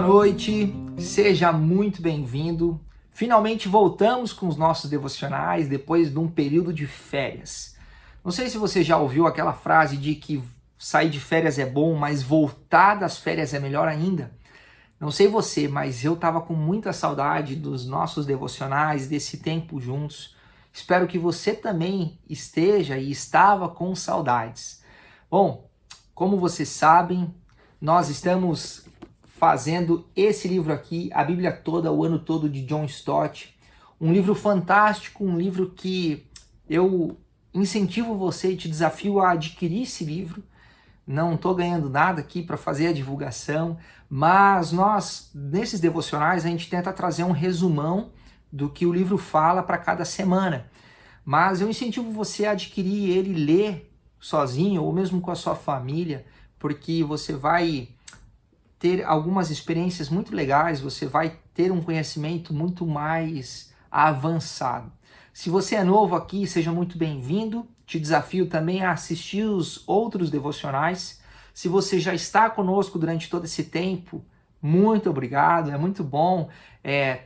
noite, seja muito bem-vindo. Finalmente voltamos com os nossos devocionais depois de um período de férias. Não sei se você já ouviu aquela frase de que sair de férias é bom, mas voltar das férias é melhor ainda. Não sei você, mas eu estava com muita saudade dos nossos devocionais, desse tempo juntos. Espero que você também esteja e estava com saudades. Bom, como vocês sabem, nós estamos fazendo esse livro aqui, a Bíblia toda, o ano todo, de John Stott. Um livro fantástico, um livro que eu incentivo você e te desafio a adquirir esse livro. Não estou ganhando nada aqui para fazer a divulgação, mas nós, nesses devocionais, a gente tenta trazer um resumão do que o livro fala para cada semana. Mas eu incentivo você a adquirir ele, ler sozinho ou mesmo com a sua família, porque você vai ter algumas experiências muito legais, você vai ter um conhecimento muito mais avançado. Se você é novo aqui, seja muito bem-vindo. Te desafio também a assistir os outros devocionais. Se você já está conosco durante todo esse tempo, muito obrigado. É muito bom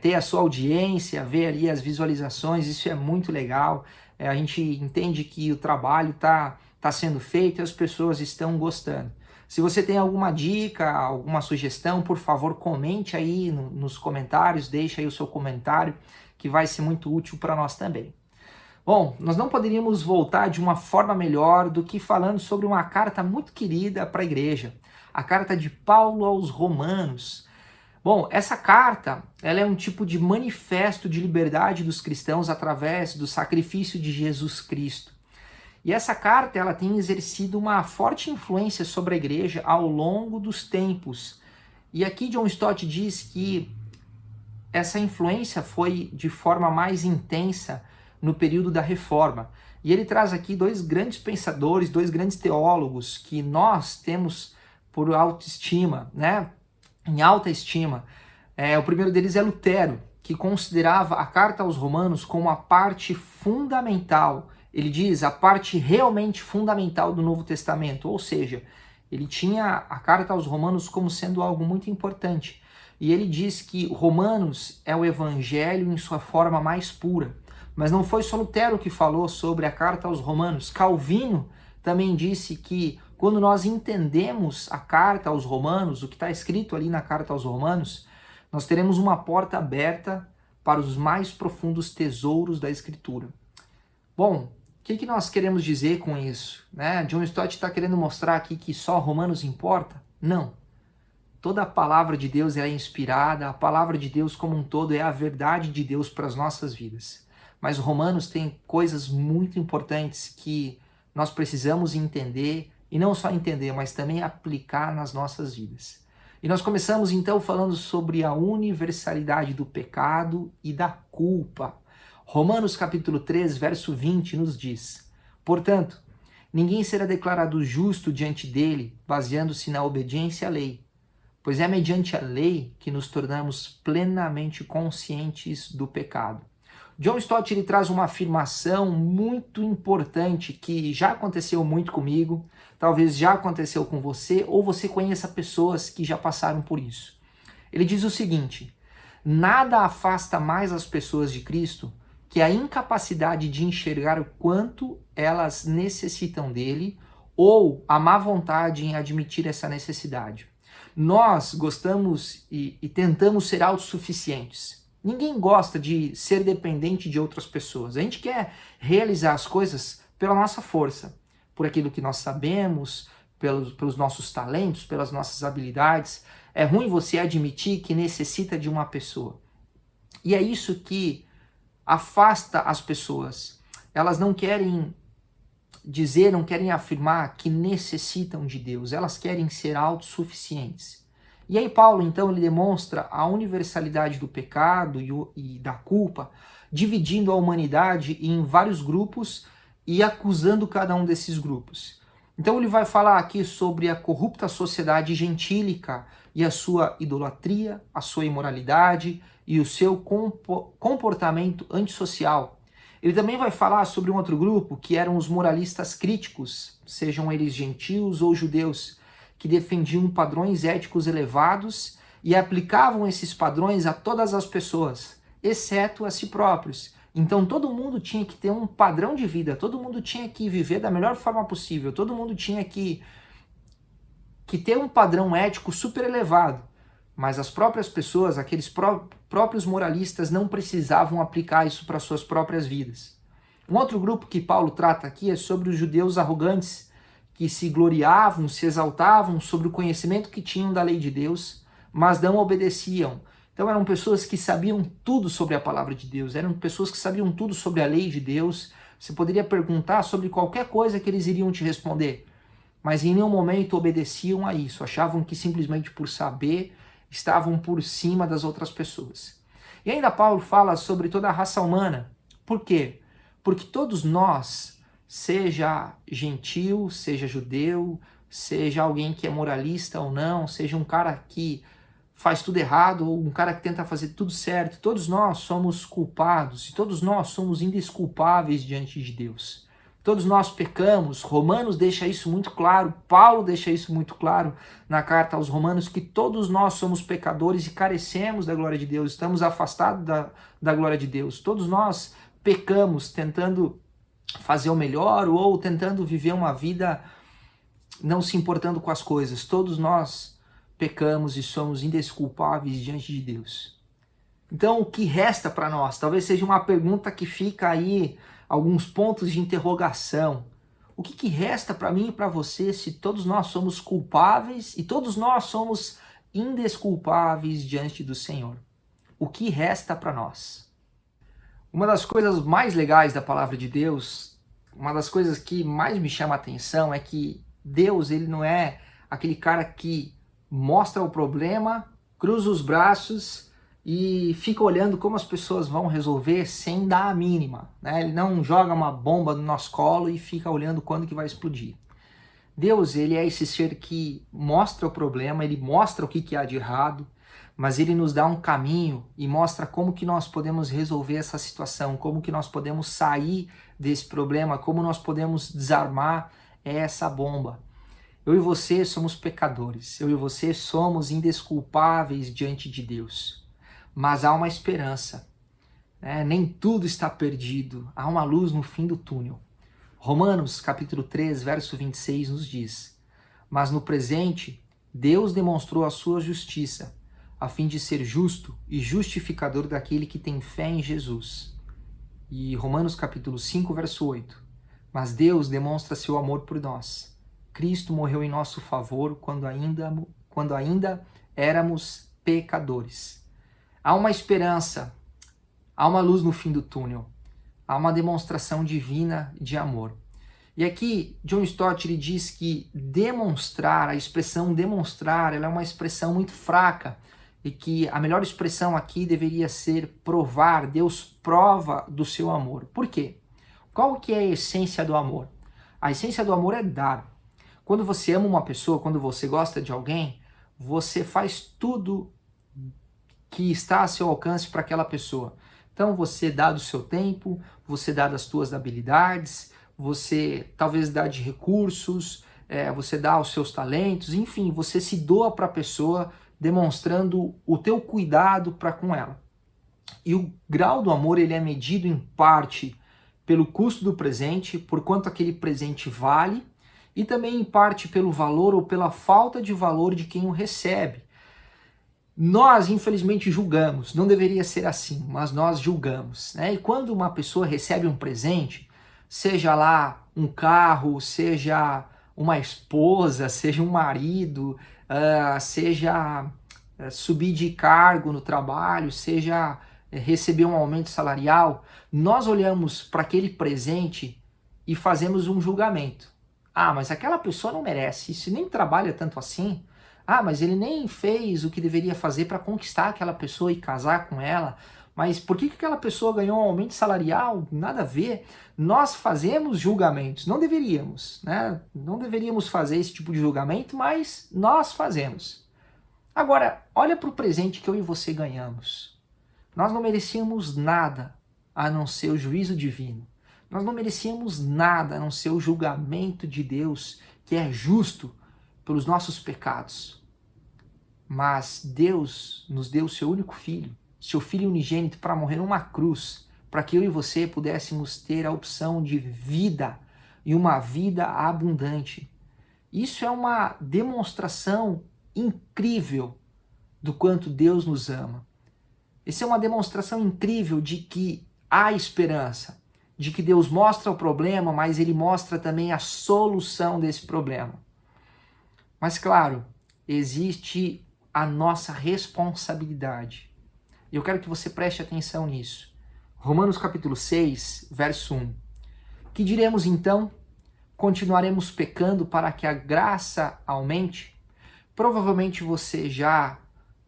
ter a sua audiência, ver ali as visualizações, isso é muito legal. A gente entende que o trabalho está sendo feito e as pessoas estão gostando. Se você tem alguma dica, alguma sugestão, por favor, comente aí nos comentários, deixa aí o seu comentário, que vai ser muito útil para nós também. Bom, nós não poderíamos voltar de uma forma melhor do que falando sobre uma carta muito querida para a igreja, a carta de Paulo aos Romanos. Bom, essa carta, ela é um tipo de manifesto de liberdade dos cristãos através do sacrifício de Jesus Cristo. E essa carta, ela tem exercido uma forte influência sobre a igreja ao longo dos tempos. E aqui John Stott diz que essa influência foi de forma mais intensa no período da Reforma. E ele traz aqui dois grandes pensadores, dois grandes teólogos que nós temos por autoestima, né? Em alta estima. O primeiro deles é Lutero, que considerava a carta aos Romanos como a parte fundamental. Ele diz a parte realmente fundamental do Novo Testamento, ou seja, ele tinha a carta aos Romanos como sendo algo muito importante. E ele diz que Romanos é o evangelho em sua forma mais pura. Mas não foi só Lutero que falou sobre a carta aos Romanos. Calvino também disse que quando nós entendemos a carta aos Romanos, o que está escrito ali na carta aos Romanos, nós teremos uma porta aberta para os mais profundos tesouros da Escritura. Bom, o que nós queremos dizer com isso? John Stott está querendo mostrar aqui que só Romanos importa? Não. Toda a palavra de Deus é inspirada, a palavra de Deus como um todo é a verdade de Deus para as nossas vidas. Mas Romanos tem coisas muito importantes que nós precisamos entender, e não só entender, mas também aplicar nas nossas vidas. E nós começamos então falando sobre a universalidade do pecado e da culpa. Romanos capítulo 3, verso 20 nos diz: portanto, ninguém será declarado justo diante dele, baseando-se na obediência à lei, pois é mediante a lei que nos tornamos plenamente conscientes do pecado. John Stott ele traz uma afirmação muito importante que já aconteceu muito comigo, talvez já aconteceu com você, ou você conheça pessoas que já passaram por isso. Ele diz o seguinte: nada afasta mais as pessoas de Cristo que a incapacidade de enxergar o quanto elas necessitam dele ou a má vontade em admitir essa necessidade. Nós gostamos e tentamos ser autossuficientes. Ninguém gosta de ser dependente de outras pessoas. A gente quer realizar as coisas pela nossa força, por aquilo que nós sabemos, pelos nossos talentos, pelas nossas habilidades. É ruim você admitir que necessita de uma pessoa. E é isso que afasta as pessoas. Elas não querem dizer, não querem afirmar que necessitam de Deus. Elas querem ser autossuficientes. E aí Paulo, então, ele demonstra a universalidade do pecado e da culpa, dividindo a humanidade em vários grupos e acusando cada um desses grupos. Então ele vai falar aqui sobre a corrupta sociedade gentílica e a sua idolatria, a sua imoralidade e o seu comportamento antissocial. Ele também vai falar sobre um outro grupo que eram os moralistas críticos, sejam eles gentios ou judeus, que defendiam padrões éticos elevados e aplicavam esses padrões a todas as pessoas, exceto a si próprios. Então todo mundo tinha que ter um padrão de vida, todo mundo tinha que viver da melhor forma possível, todo mundo tinha que ter um padrão ético super elevado. Mas as próprias pessoas, aqueles próprios moralistas, não precisavam aplicar isso para suas próprias vidas. Um outro grupo que Paulo trata aqui é sobre os judeus arrogantes, que se gloriavam, se exaltavam sobre o conhecimento que tinham da lei de Deus, mas não obedeciam. Então eram pessoas que sabiam tudo sobre a palavra de Deus, eram pessoas que sabiam tudo sobre a lei de Deus. Você poderia perguntar sobre qualquer coisa que eles iriam te responder, mas em nenhum momento obedeciam a isso, achavam que simplesmente por saber estavam por cima das outras pessoas. E ainda Paulo fala sobre toda a raça humana. Por quê? Porque todos nós, seja gentil, seja judeu, seja alguém que é moralista ou não, seja um cara que faz tudo errado ou um cara que tenta fazer tudo certo, todos nós somos culpados e todos nós somos indesculpáveis diante de Deus. Todos nós pecamos, Romanos deixa isso muito claro, Paulo deixa isso muito claro na carta aos Romanos, que todos nós somos pecadores e carecemos da glória de Deus, estamos afastados da glória de Deus. Todos nós pecamos tentando fazer o melhor ou tentando viver uma vida não se importando com as coisas. Todos nós pecamos e somos indesculpáveis diante de Deus. Então, o que resta para nós? Talvez seja uma pergunta que fica aí, alguns pontos de interrogação. O que resta para mim e para você se todos nós somos culpáveis e todos nós somos indesculpáveis diante do Senhor? O que resta para nós? Uma das coisas mais legais da palavra de Deus, uma das coisas que mais me chama a atenção é que Deus, ele não é aquele cara que mostra o problema, cruza os braços e fica olhando como as pessoas vão resolver sem dar a mínima, né? Ele não joga uma bomba no nosso colo e fica olhando quando que vai explodir. Deus, ele é esse ser que mostra o problema, ele mostra o que há de errado, mas ele nos dá um caminho e mostra como que nós podemos resolver essa situação, como que nós podemos sair desse problema, como nós podemos desarmar essa bomba. Eu e você somos pecadores, eu e você somos indesculpáveis diante de Deus. Mas há uma esperança, né? Nem tudo está perdido, há uma luz no fim do túnel. Romanos capítulo 3, verso 26 nos diz: mas no presente, Deus demonstrou a sua justiça, a fim de ser justo e justificador daquele que tem fé em Jesus. E Romanos capítulo 5, verso 8: mas Deus demonstra seu amor por nós. Cristo morreu em nosso favor quando ainda éramos pecadores. Há uma esperança, há uma luz no fim do túnel, há uma demonstração divina de amor. E aqui, John Stott ele diz que demonstrar, a expressão demonstrar, ela é uma expressão muito fraca e que a melhor expressão aqui deveria ser provar. Deus prova do seu amor. Por quê? Qual que é a essência do amor? A essência do amor é dar. Quando você ama uma pessoa, quando você gosta de alguém, você faz tudo que está a seu alcance para aquela pessoa. Então você dá do seu tempo, você dá das suas habilidades, você talvez dá de recursos, você dá os seus talentos, enfim, você se doa para a pessoa demonstrando o teu cuidado para com ela. E o grau do amor ele é medido em parte pelo custo do presente, por quanto aquele presente vale, e também em parte pelo valor ou pela falta de valor de quem o recebe. Nós, infelizmente, julgamos, não deveria ser assim, mas nós julgamos, né? E quando uma pessoa recebe um presente, seja lá um carro, seja uma esposa, seja um marido, seja subir de cargo no trabalho, seja receber um aumento salarial, nós olhamos para aquele presente e fazemos um julgamento. Ah, mas aquela pessoa não merece, isso nem trabalha tanto assim. Ah, mas ele nem fez o que deveria fazer para conquistar aquela pessoa e casar com ela. Mas por que aquela pessoa ganhou um aumento salarial? Nada a ver. Nós fazemos julgamentos, não deveríamos, né? Não deveríamos fazer esse tipo de julgamento, mas nós fazemos. Agora, olha para o presente que eu e você ganhamos. Nós não merecíamos nada a não ser o juízo divino. Nós não merecíamos nada a não ser o julgamento de Deus, que é justo pelos nossos pecados. Mas Deus nos deu o seu único filho, seu filho unigênito, para morrer numa cruz, para que eu e você pudéssemos ter a opção de vida e uma vida abundante. Isso é uma demonstração incrível do quanto Deus nos ama. Isso é uma demonstração incrível de que há esperança, de que Deus mostra o problema, mas Ele mostra também a solução desse problema. Mas claro, existe a nossa responsabilidade. E eu quero que você preste atenção nisso. Romanos capítulo 6, verso 1. Que diremos então? Continuaremos pecando para que a graça aumente? Provavelmente você já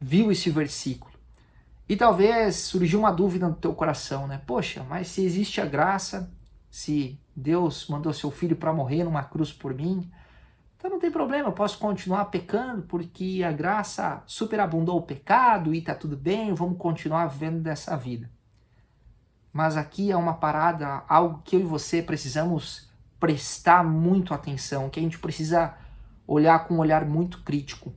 viu esse versículo. E talvez surgiu uma dúvida no teu coração, né? Poxa, mas se existe a graça, se Deus mandou seu filho para morrer numa cruz por mim, então não tem problema, eu posso continuar pecando porque a graça superabundou o pecado e tá tudo bem, vamos continuar vivendo dessa vida. Mas aqui é uma parada, algo que eu e você precisamos prestar muito atenção, que a gente precisa olhar com um olhar muito crítico.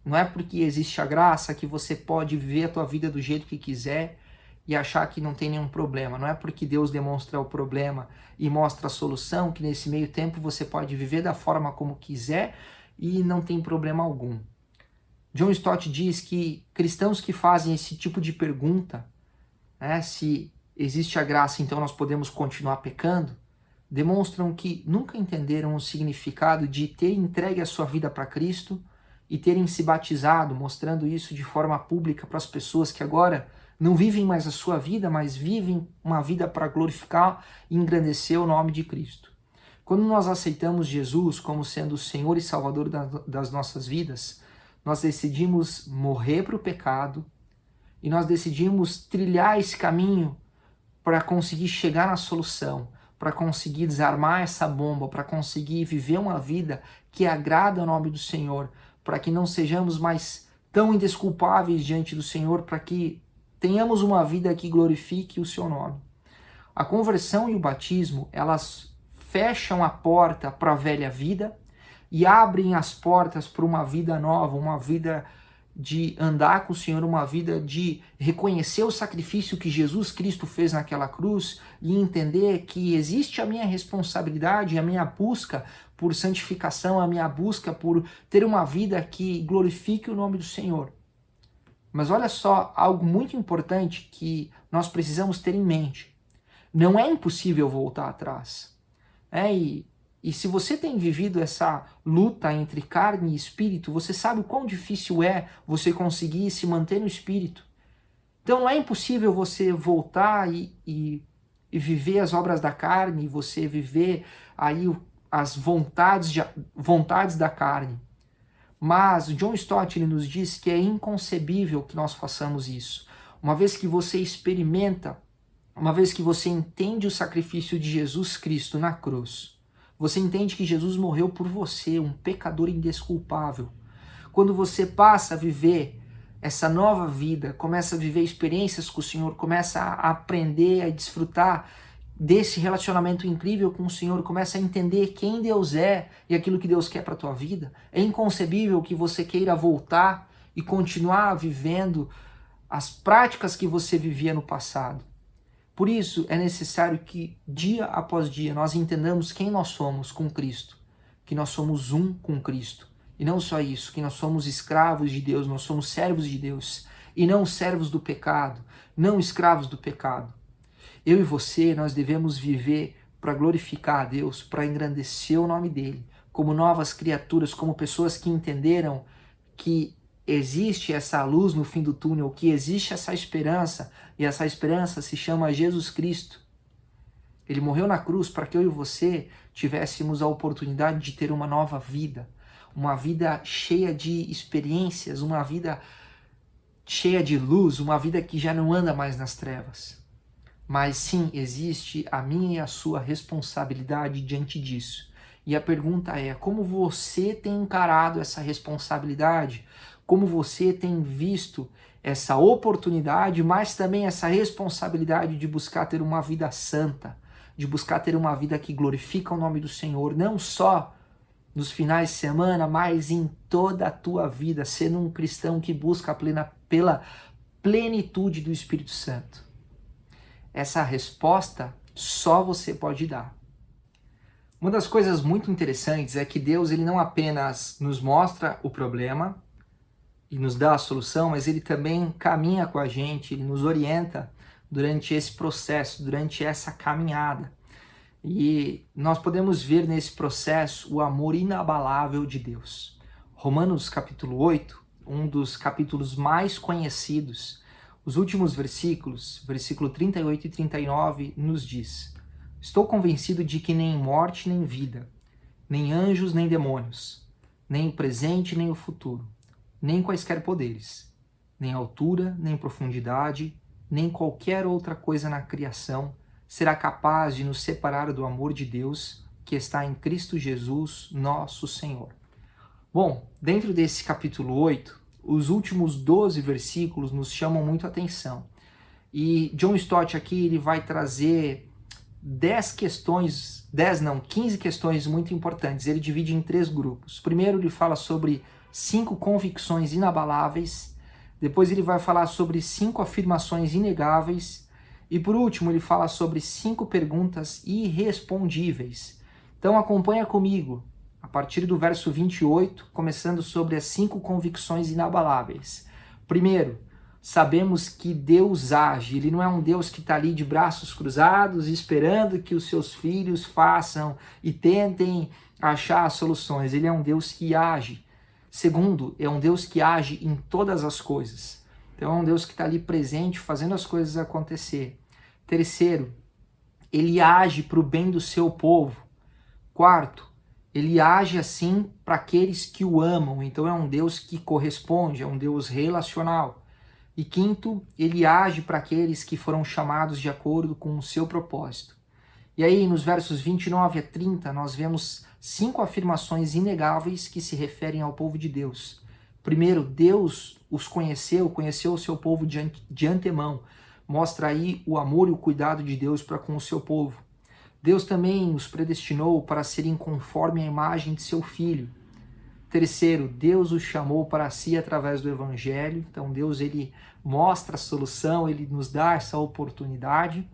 Não é porque existe a graça que você pode viver a tua vida do jeito que quiser e achar que não tem nenhum problema. Não é porque Deus demonstra o problema e mostra a solução que nesse meio tempo você pode viver da forma como quiser e não tem problema algum. John Stott diz que cristãos que fazem esse tipo de pergunta, né, se existe a graça, então nós podemos continuar pecando, demonstram que nunca entenderam o significado de ter entregue a sua vida para Cristo e terem se batizado, mostrando isso de forma pública para as pessoas que agora não vivem mais a sua vida, mas vivem uma vida para glorificar e engrandecer o nome de Cristo. Quando nós aceitamos Jesus como sendo o Senhor e Salvador das nossas vidas, nós decidimos morrer para o pecado e nós decidimos trilhar esse caminho para conseguir chegar na solução, para conseguir desarmar essa bomba, para conseguir viver uma vida que agrada ao nome do Senhor, para que não sejamos mais tão indesculpáveis diante do Senhor, para que tenhamos uma vida que glorifique o seu nome. A conversão e o batismo, elas fecham a porta para a velha vida e abrem as portas para uma vida nova, uma vida de andar com o Senhor, uma vida de reconhecer o sacrifício que Jesus Cristo fez naquela cruz e entender que existe a minha responsabilidade, a minha busca por santificação, a minha busca por ter uma vida que glorifique o nome do Senhor. Mas olha só, algo muito importante que nós precisamos ter em mente. Não é impossível voltar atrás. E se você tem vivido essa luta entre carne e espírito, você sabe o quão difícil é você conseguir se manter no espírito. Então não é impossível você voltar e viver as obras da carne, você viver aí as vontades da carne. Mas John Stott ele nos diz que é inconcebível que nós façamos isso. Uma vez que você experimenta, uma vez que você entende o sacrifício de Jesus Cristo na cruz, você entende que Jesus morreu por você, um pecador indesculpável. Quando você passa a viver essa nova vida, começa a viver experiências com o Senhor, começa a aprender, a desfrutar desse relacionamento incrível com o Senhor, começa a entender quem Deus é e aquilo que Deus quer para a tua vida, é inconcebível que você queira voltar e continuar vivendo as práticas que você vivia no passado. Por isso é necessário que dia após dia nós entendamos quem nós somos com Cristo, que nós somos um com Cristo. E não só isso, que nós somos escravos de Deus, nós somos servos de Deus e não servos do pecado, não escravos do pecado. Eu e você, nós devemos viver para glorificar a Deus, para engrandecer o nome dele, como novas criaturas, como pessoas que entenderam que existe essa luz no fim do túnel, que existe essa esperança, e essa esperança se chama Jesus Cristo. Ele morreu na cruz para que eu e você tivéssemos a oportunidade de ter uma nova vida, uma vida cheia de experiências, uma vida cheia de luz, uma vida que já não anda mais nas trevas. Mas sim, existe a minha e a sua responsabilidade diante disso. E a pergunta é, como você tem encarado essa responsabilidade? Como você tem visto essa oportunidade, mas também essa responsabilidade de buscar ter uma vida santa, de buscar ter uma vida que glorifica o nome do Senhor, não só nos finais de semana, mas em toda a tua vida, sendo um cristão que busca pela plenitude do Espírito Santo? Essa resposta só você pode dar. Uma das coisas muito interessantes é que Deus ele não apenas nos mostra o problema e nos dá a solução, mas ele também caminha com a gente, ele nos orienta durante esse processo, durante essa caminhada. E nós podemos ver nesse processo o amor inabalável de Deus. Romanos capítulo 8, um dos capítulos mais conhecidos, os últimos versículos, versículo 38 e 39, nos diz: estou convencido de que nem morte nem vida, nem anjos nem demônios, nem o presente nem o futuro, nem quaisquer poderes, nem altura, nem profundidade, nem qualquer outra coisa na criação será capaz de nos separar do amor de Deus que está em Cristo Jesus, nosso Senhor. Bom, dentro desse capítulo 8, os últimos 12 versículos nos chamam muito a atenção. E John Stott aqui ele vai trazer 15 questões muito importantes. Ele divide em 3 grupos. Primeiro ele fala sobre 5 convicções inabaláveis, depois ele vai falar sobre 5 afirmações inegáveis, e por último ele fala sobre 5 perguntas irrespondíveis. Então acompanha comigo, a partir do verso 28, começando sobre as 5 convicções inabaláveis. Primeiro, sabemos que Deus age, ele não é um Deus que está ali de braços cruzados, esperando que os seus filhos façam e tentem achar soluções. Ele é um Deus que age. Segundo, é um Deus que age em todas as coisas. Então é um Deus que está ali presente, fazendo as coisas acontecer. Terceiro, ele age para o bem do seu povo. Quarto, ele age assim para aqueles que o amam. Então é um Deus que corresponde, é um Deus relacional. E quinto, ele age para aqueles que foram chamados de acordo com o seu propósito. E aí, nos versos 29 a 30, nós vemos 5 afirmações inegáveis que se referem ao povo de Deus. Primeiro, Deus os conheceu o seu povo de antemão. Mostra aí o amor e o cuidado de Deus para com o seu povo. Deus também os predestinou para serem conforme a imagem de seu Filho. Terceiro, Deus os chamou para si através do Evangelho. Então Deus ele mostra a solução, ele nos dá essa oportunidade.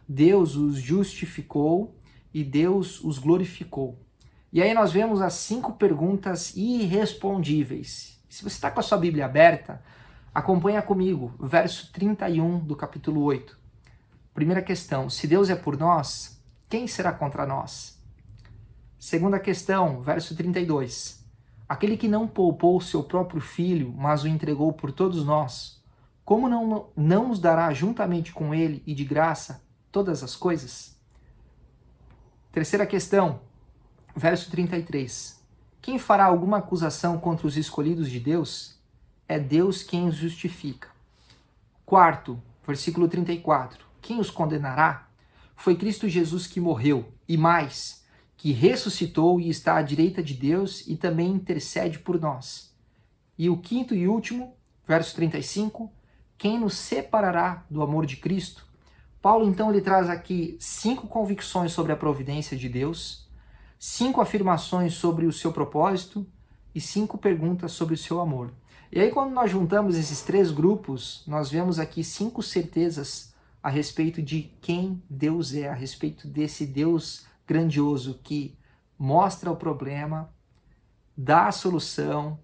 Deus os justificou e Deus os glorificou. E aí nós vemos as 5 perguntas irrespondíveis. Se você está com a sua Bíblia aberta, acompanha comigo, verso 31 do capítulo 8. Primeira questão, se Deus é por nós, quem será contra nós? Segunda questão, verso 32. Aquele que não poupou o seu próprio filho, mas o entregou por todos nós, como não nos dará juntamente com ele e de graça todas as coisas? Terceira questão, verso 33. Quem fará alguma acusação contra os escolhidos de Deus? É Deus quem os justifica. Quarto, versículo 34. Quem os condenará? Foi Cristo Jesus que morreu, e mais, que ressuscitou e está à direita de Deus e também intercede por nós. E o quinto e último, verso 35, quem nos separará do amor de Cristo? Paulo, então, ele traz aqui 5 convicções sobre a providência de Deus, 5 afirmações sobre o seu propósito e 5 perguntas sobre o seu amor. E aí, quando nós juntamos esses 3 grupos, nós vemos aqui 5 certezas a respeito de quem Deus é, a respeito desse Deus grandioso que mostra o problema, dá a solução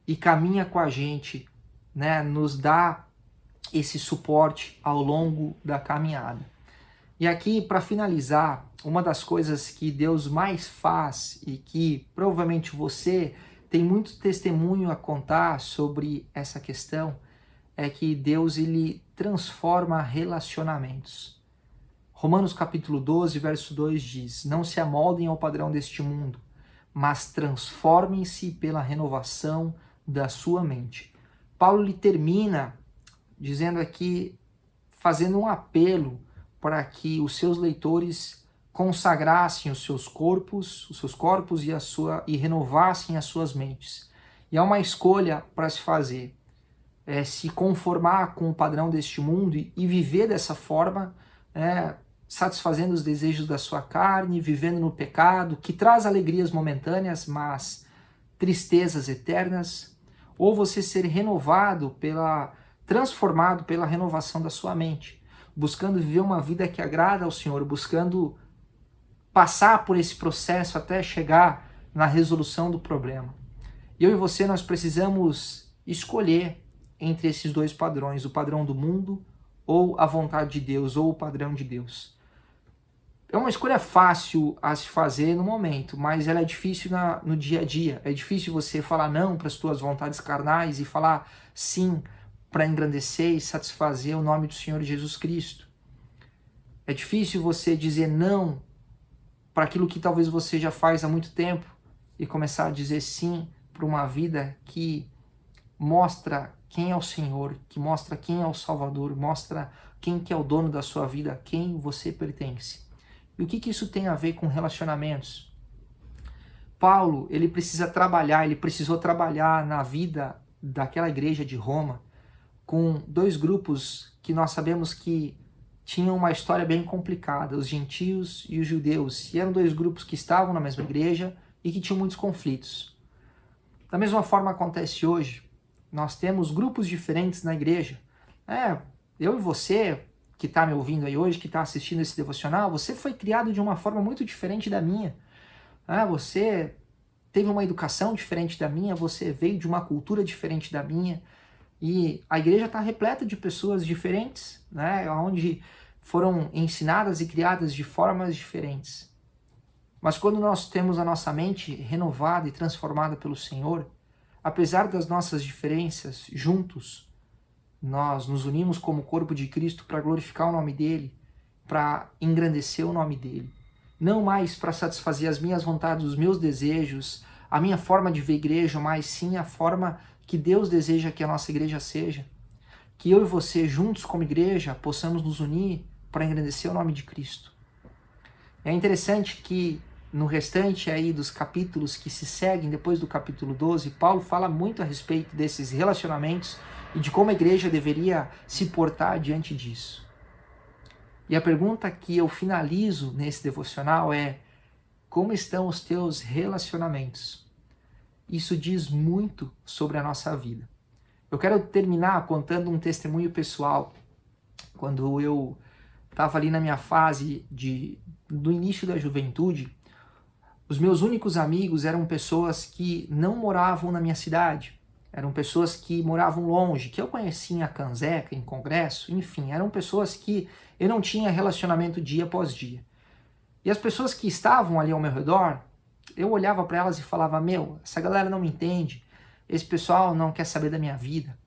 e caminha com a gente, né? Nos dá esse suporte ao longo da caminhada. E aqui, para finalizar, uma das coisas que Deus mais faz e que provavelmente você tem muito testemunho a contar sobre essa questão é que Deus ele transforma relacionamentos. Romanos capítulo 12, verso 2 diz: não se amoldem ao padrão deste mundo, mas transformem-se pela renovação da sua mente. Paulo lhe termina dizendo aqui, fazendo um apelo para que os seus leitores consagrassem os seus corpos e renovassem as suas mentes. E há uma escolha para se fazer, se conformar com o padrão deste mundo e viver dessa forma, satisfazendo os desejos da sua carne, vivendo no pecado, que traz alegrias momentâneas, mas tristezas eternas, ou você ser transformado pela renovação da sua mente, buscando viver uma vida que agrada ao Senhor, buscando passar por esse processo até chegar na resolução do problema. Eu e você, nós precisamos escolher entre esses dois padrões, o padrão do mundo ou a vontade de Deus, ou o padrão de Deus. É uma escolha fácil a se fazer no momento, mas ela é difícil no dia a dia. É difícil você falar não para as suas vontades carnais e falar sim para engrandecer e satisfazer o nome do Senhor Jesus Cristo. É difícil você dizer não para aquilo que talvez você já faz há muito tempo e começar a dizer sim para uma vida que mostra quem é o Senhor, que mostra quem é o Salvador, mostra quem que é o dono da sua vida, a quem você pertence. E o que isso tem a ver com relacionamentos? Paulo, ele precisou trabalhar na vida daquela igreja de Roma com dois grupos que nós sabemos que tinham uma história bem complicada, os gentios e os judeus. E eram dois grupos que estavam na mesma igreja e que tinham muitos conflitos. Da mesma forma acontece hoje. Nós temos grupos diferentes na igreja. Eu e você, que está me ouvindo aí hoje, que está assistindo esse devocional, você foi criado de uma forma muito diferente da minha. Você teve uma educação diferente da minha, você veio de uma cultura diferente da minha. E a igreja está repleta de pessoas diferentes, onde foram ensinadas e criadas de formas diferentes. Mas quando nós temos a nossa mente renovada e transformada pelo Senhor, apesar das nossas diferenças, juntos, nós nos unimos como corpo de Cristo para glorificar o nome dele, para engrandecer o nome dele. Não mais para satisfazer as minhas vontades, os meus desejos, a minha forma de ver igreja, mas sim a forma que Deus deseja que a nossa igreja seja. Que eu e você, juntos como igreja, possamos nos unir para engrandecer o nome de Cristo. É interessante que no restante aí dos capítulos que se seguem depois do capítulo 12, Paulo fala muito a respeito desses relacionamentos e de como a igreja deveria se portar diante disso. E a pergunta que eu finalizo nesse devocional é: como estão os teus relacionamentos? Isso diz muito sobre a nossa vida. Eu quero terminar contando um testemunho pessoal. Quando eu estava ali na minha fase do início da juventude, os meus únicos amigos eram pessoas que não moravam na minha cidade. Eram pessoas que moravam longe, que eu conhecia em Acanzeca, em Congresso, enfim, eram pessoas que eu não tinha relacionamento dia após dia. E as pessoas que estavam ali ao meu redor, eu olhava para elas e falava: essa galera não me entende, esse pessoal não quer saber da minha vida.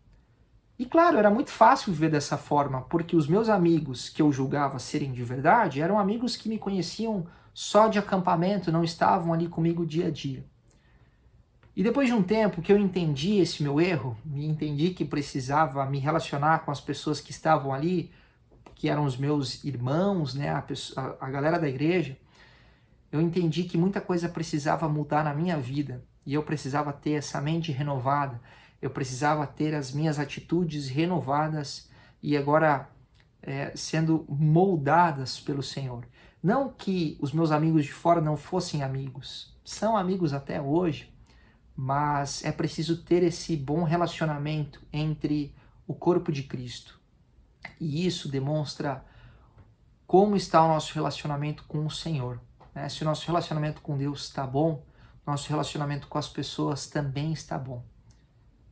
E claro, era muito fácil viver dessa forma, porque os meus amigos que eu julgava serem de verdade eram amigos que me conheciam só de acampamento, não estavam ali comigo dia a dia. E depois de um tempo que eu entendi esse meu erro, entendi que precisava me relacionar com as pessoas que estavam ali, que eram os meus irmãos, a galera da igreja, eu entendi que muita coisa precisava mudar na minha vida e eu precisava ter essa mente renovada, eu precisava ter as minhas atitudes renovadas e agora sendo moldadas pelo Senhor. Não que os meus amigos de fora não fossem amigos, são amigos até hoje, mas é preciso ter esse bom relacionamento entre o corpo de Cristo. E isso demonstra como está o nosso relacionamento com o Senhor. Se o nosso relacionamento com Deus está bom, nosso relacionamento com as pessoas também está bom.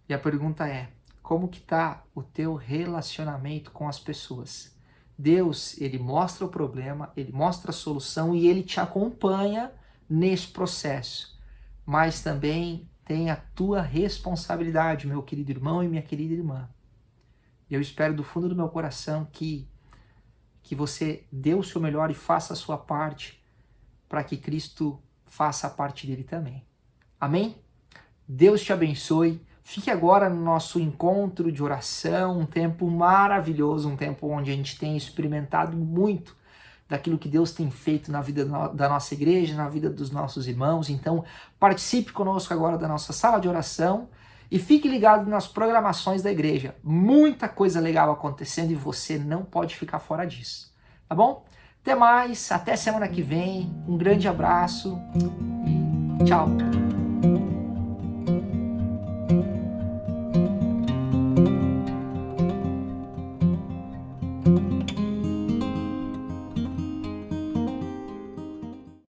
E a pergunta é: como que está o teu relacionamento com as pessoas? Deus, ele mostra o problema, ele mostra a solução e ele te acompanha nesse processo. Mas também tem a tua responsabilidade, meu querido irmão e minha querida irmã. E eu espero do fundo do meu coração que você dê o seu melhor e faça a sua parte para que Cristo faça a parte dele também. Amém? Deus te abençoe. Fique agora no nosso encontro de oração, um tempo maravilhoso, um tempo onde a gente tem experimentado muito daquilo que Deus tem feito na vida da nossa igreja, na vida dos nossos irmãos. Então, participe conosco agora da nossa sala de oração e fique ligado nas programações da igreja. Muita coisa legal acontecendo e você não pode ficar fora disso, tá bom? Até mais, até semana que vem. Um grande abraço e tchau.